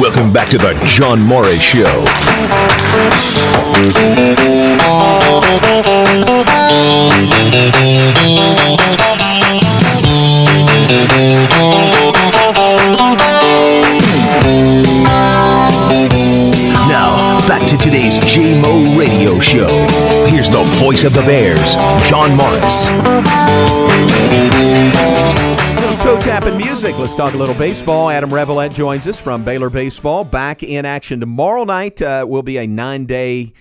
Welcome back to the John Morris Show. Now, back to today's J-Mo Radio Show. Here's the voice of the Bears, John Morris. Toe tapping music. Let's talk a little baseball. Adam Revelette joins us from Baylor Baseball. Back in action tomorrow night. Will be a 9-day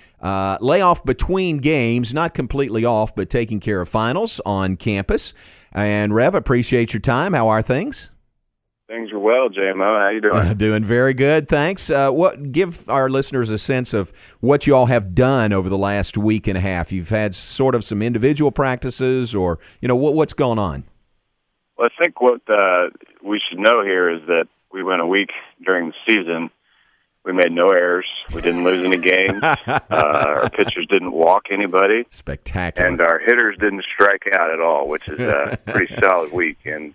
layoff between games. Not completely off, but taking care of finals on campus. And Rev, appreciate your time. How are things? Things are well, JMO. How you doing? Doing very good, thanks. Give our listeners a sense of what you all have done over the last week and a half. You've had sort of some individual practices, or what's going on? Well, I think what we should know here is that we went a week during the season. We made no errors. We didn't lose any games. Our pitchers didn't walk anybody. Spectacular. And our hitters didn't strike out at all, which is a pretty solid week. And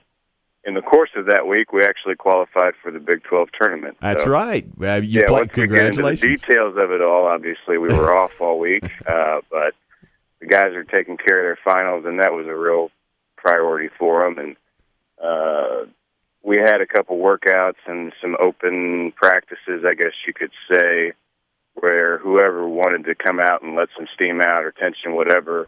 in the course of that week, we actually qualified for the Big 12 tournament. That's right. Once we get into the details of it all, obviously we were off all week, but the guys are taking care of their finals, and that was a real priority for them. And we had a couple workouts and some open practices, I guess you could say, where whoever wanted to come out and let some steam out or tension, whatever,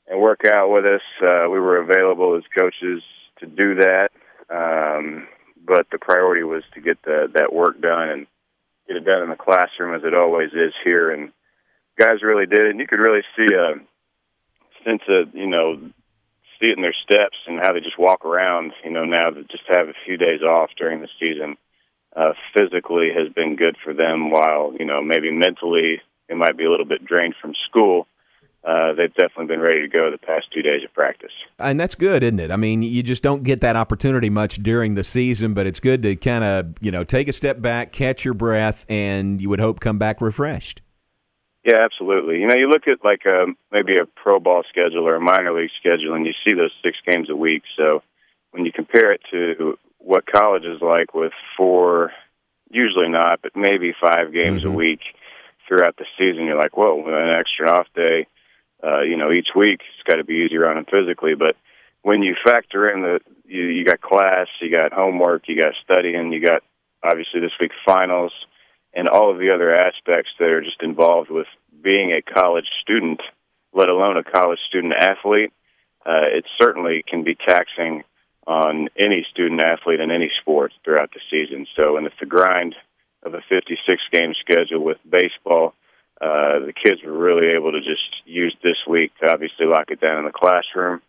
and work out with us, we were available as coaches to do that. But the priority was to get that work done and get it done in the classroom, as it always is here. And guys really did it. And you could really see a sense of, see it in their steps and how they just walk around, now that just have a few days off during the season, physically has been good for them, while, maybe mentally they might be a little bit drained from school. They've definitely been ready to go the past 2 days of practice. And that's good, isn't it? I mean, you just don't get that opportunity much during the season, but it's good to kind of, take a step back, catch your breath, and you would hope come back refreshed. Yeah, absolutely. You look at like maybe a pro ball schedule or a minor league schedule, and you see those 6 games a week. So when you compare it to what college is like with 4, usually not, but maybe 5 games a week throughout the season, you're like, whoa, an extra off day, each week, it's got to be easier on them physically. But when you factor in you got class, you got homework, you got studying, you got obviously this week finals, and all of the other aspects that are just involved with being a college student, let alone a college student athlete, it certainly can be taxing on any student athlete in any sport throughout the season. So, and it's the grind of a 56-game schedule with baseball. The kids were really able to just use this week to obviously lock it down in the classroom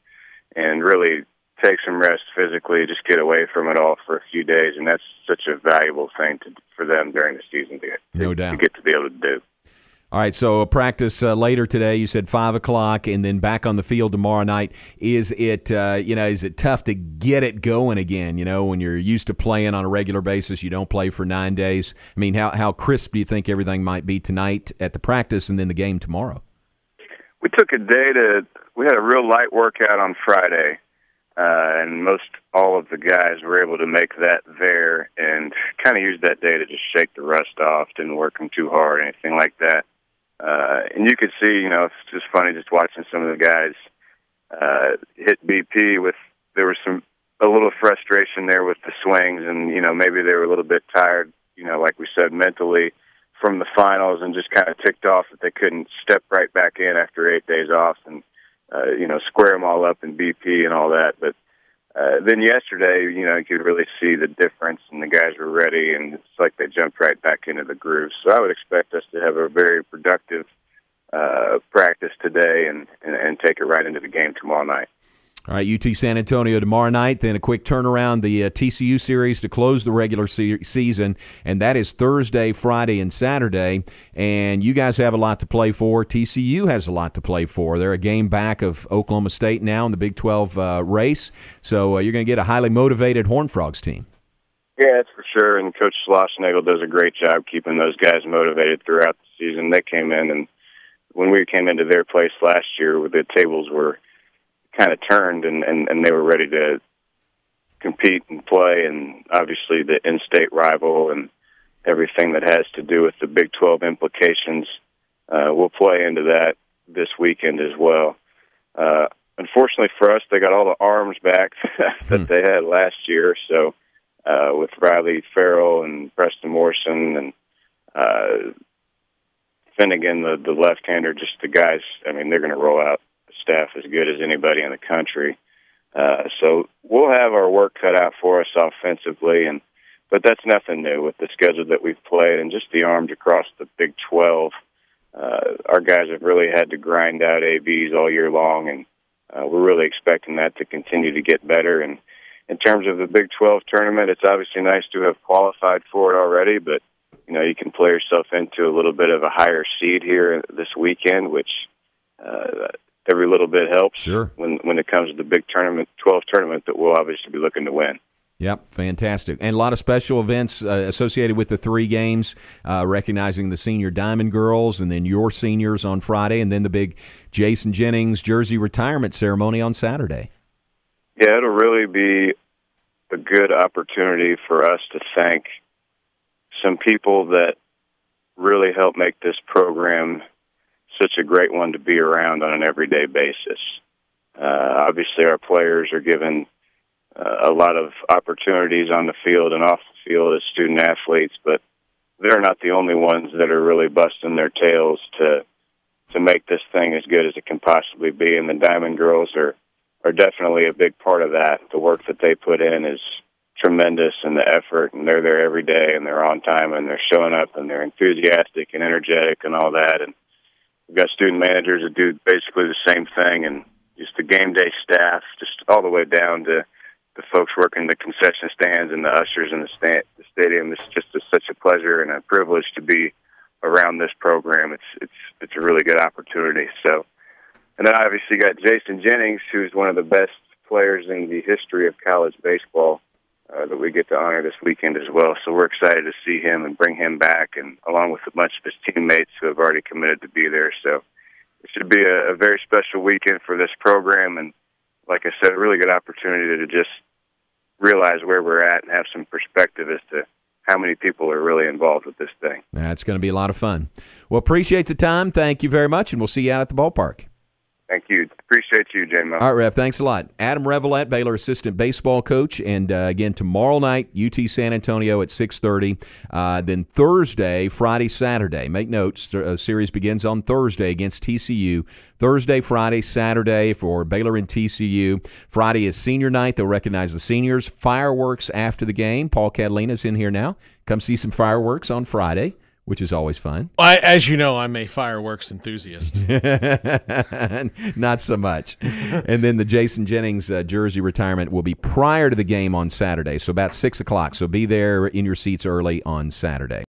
and really take some rest physically, just get away from it all for a few days, and that's such a valuable thing for them during the season to get to be able to do. All right, so a practice later today. You said 5 o'clock, and then back on the field tomorrow night. Is it is it tough to get it going again? When you're used to playing on a regular basis, you don't play for 9 days. I mean, how crisp do you think everything might be tonight at the practice, and then the game tomorrow? We took a day we had a real light workout on Friday. And all of the guys were able to make that there and kind of use that day to just shake the rust off, didn't work them too hard or anything like that. And you could see, it's just funny just watching some of the guys hit BP there was a little frustration there with the swings, and, maybe they were a little bit tired, like we said, mentally from the finals, and just kind of ticked off that they couldn't step right back in after 8 days off and square them all up in BP and all that. But then yesterday, you could really see the difference, and the guys were ready, and it's like they jumped right back into the groove. So I would expect us to have a very productive practice today and take it right into the game tomorrow night. All right, UT San Antonio tomorrow night, then a quick turnaround, the TCU series to close the regular season, and that is Thursday, Friday, and Saturday. And you guys have a lot to play for. TCU has a lot to play for. They're a game back of Oklahoma State now in the Big 12 race, so you're going to get a highly motivated Horned Frogs team. Yeah, that's for sure, and Coach Schlossnagle does a great job keeping those guys motivated throughout the season. They came in, and when we came into their place last year, the tables were kind of turned, and they were ready to compete and play, and obviously the in-state rival, and everything that has to do with the Big 12 implications will play into that this weekend as well. Unfortunately for us, they got all the arms back that they had last year. So with Riley Farrell and Preston Morrison and Finnegan, the left-hander, just the guys, I mean, they're going to roll out a staff as good as anybody in the country. So we'll have our work cut out for us offensively, but that's nothing new with the schedule that we've played and just the arms across the Big 12. Our guys have really had to grind out ABs all year long, and we're really expecting that to continue to get better. And in terms of the Big 12 tournament, it's obviously nice to have qualified for it already, but you can play yourself into a little bit of a higher seed here this weekend, which every little bit helps. Sure. When it comes to the Big 12 tournament that we'll obviously be looking to win. Yep, fantastic. And a lot of special events associated with the 3 games, recognizing the senior Diamond Girls and then your seniors on Friday, and then the big Jason Jennings jersey retirement ceremony on Saturday. Yeah, it'll really be a good opportunity for us to thank some people that really help make this program such a great one to be around on an everyday basis. Obviously, our players are given a lot of opportunities on the field and off the field as student athletes, but they're not the only ones that are really busting their tails to make this thing as good as it can possibly be. And the Diamond Girls are definitely a big part of that. The work that they put in is tremendous, and the effort, and they're there every day, and they're on time, and they're showing up, and they're enthusiastic and energetic and all that. And we've got student managers that do basically the same thing, and just the game day staff, just all the way down to the folks working the concession stands and the ushers in the stadium. It's just such a pleasure and a privilege to be around this program. It's a really good opportunity. So, and then obviously you got Jason Jennings, who's one of the best players in the history of college baseball that we get to honor this weekend as well. So we're excited to see him and bring him back, and along with a bunch of his teammates who have already committed to be there. So it should be a very special weekend for this program, and like I said, a really good opportunity to just realize where we're at and have some perspective as to how many people are really involved with this thing. That's going to be a lot of fun. Well, appreciate the time. Thank you very much, and we'll see you out at the ballpark. Thank you. Appreciate you, J-Mo. All right, Rev, thanks a lot. Adam Revelette, Baylor assistant baseball coach, and again, tomorrow night, UT San Antonio at 6:30. Then Thursday, Friday, Saturday. Make notes, the series begins on Thursday against TCU. Thursday, Friday, Saturday for Baylor and TCU. Friday is senior night. They'll recognize the seniors. Fireworks after the game. Paul Catalina's in here now. Come see some fireworks on Friday, which is always fun. As you know, I'm a fireworks enthusiast. Not so much. And then the Jason Jennings jersey retirement will be prior to the game on Saturday, so about 6 o'clock. So be there in your seats early on Saturday.